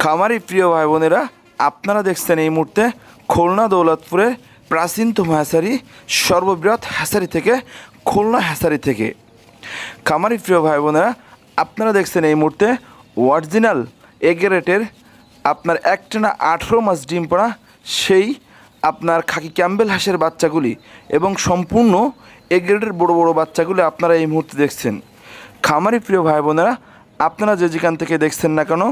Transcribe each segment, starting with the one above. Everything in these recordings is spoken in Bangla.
খামারি প্রিয় ভাই বোনেরা, আপনারা দেখছেন এই মুহূর্তে খুলনা দৌলতপুরের প্রাচীনতম হ্যাচারি, সর্ববৃহৎ হ্যাচারি থেকে, খুলনা হ্যাচারি থেকে। খামারি প্রিয় ভাই বোনেরা, আপনারা দেখছেন এই মুহূর্তে অরিজিনাল এগ্রেটের আপনার একটানা 18 মাস ডিম পড়া সেই আপনার খাকি ক্যাম্বেল হাঁসের বাচ্চাগুলি এবং সম্পূর্ণ এগ্রেটের বড় বড় বাচ্চাগুলি আপনারা এই মুহূর্তে দেখছেন। খামারি প্রিয় ভাই বোনেরা, আপনারা যে যেখান থেকে দেখছেন না কেন,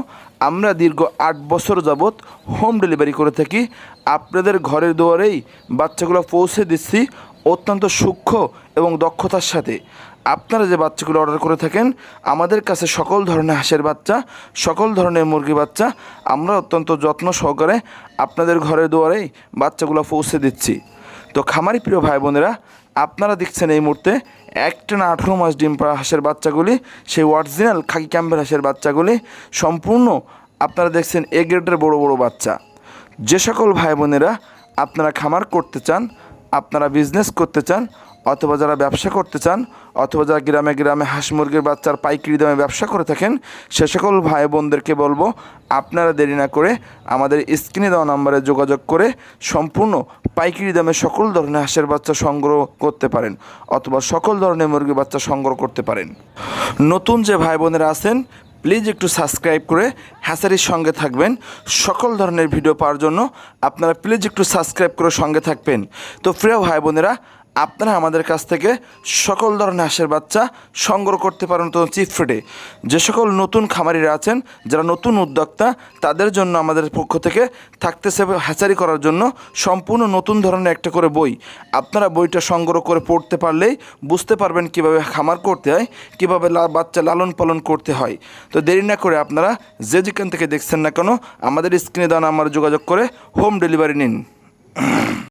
আমরা দীর্ঘ 8 বছর যাবৎ হোম ডেলিভারি করে থাকি। আপনাদের ঘরের দুয়ারেই বাচ্চাগুলো পৌঁছে দিচ্ছি অত্যন্ত সূক্ষ্ম এবং দক্ষতার সাথে। আপনারা যে বাচ্চাগুলো অর্ডার করে থাকেন, আমাদের কাছে সকল ধরনের হাঁসের বাচ্চা, সকল ধরনের মুরগি বাচ্চা আমরা অত্যন্ত যত্ন সহকারে আপনাদের ঘরের দুয়ারেই বাচ্চাগুলো পৌঁছে দিচ্ছি। তো খামারি প্রিয় ভাই বোনেরা, আপনারা দেখছেন এই মুহূর্তে একটানা 18 মাস ডিম পাড়া হাঁসের বাচ্চাগুলি, সেই অরিজিনাল খাকি ক্যাম্বেল হাঁসের বাচ্চাগুলি সম্পূর্ণ আপনারা দেখছেন এ গ্রেডের বড় বড় বাচ্চা। যে সকল ভাই বোনেরা আপনারা খামার করতে চান, আপনারা বিজনেস করতে চান, অথবা যারা ব্যবসা করতে চান, অথবা যারা গ্রামে গ্রামে হাঁস মুরগির বাচ্চার পাইকারি দামে ব্যবসা করে থাকেন, সে সকল ভাই বোনদেরকে বলবো আপনারা দেরি না করে আমাদের স্ক্রিনে দেওয়া নাম্বারে যোগাযোগ করে সম্পূর্ণ পাইকারি দামে সকল ধরনের হাঁসের বাচ্চা সংগ্রহ করতে পারেন, অথবা সকল ধরনের মুরগির বাচ্চা সংগ্রহ করতে পারেন। নতুন যে ভাই বোনেরা আছেন, প্লিজ একটু সাবস্ক্রাইব করে হ্যাচারির সঙ্গে থাকবেন। সকল ধরনের ভিডিও পাওয়ার জন্য আপনারা প্লিজ একটু সাবস্ক্রাইব করে সঙ্গে থাকবেন। তো প্রিয় ভাই বোনেরা, আপনারা আমাদের কাছ থেকে সকল ধরনের হাঁসের বাচ্চা সংগ্রহ করতে পারেন তো চিপ রেটে। যে সকল নতুন খামারিরা আছেন, যারা নতুন উদ্যোক্তা, তাদের জন্য আমাদের পক্ষ থেকে থাকতেছে হ্যাচারি করার জন্য সম্পূর্ণ নতুন ধরনের একটা করে বই। আপনারা বইটা সংগ্রহ করে পড়তে পারলেই বুঝতে পারবেন কীভাবে খামার করতে হয়, কীভাবে বাচ্চা লালন পালন করতে হয়। তো দেরি না করে আপনারা যে যেখান থেকে দেখছেন না কেন, আমাদের স্ক্রিনে দেওয়া নাম্বারে যোগাযোগ করে হোম ডেলিভারি নিন।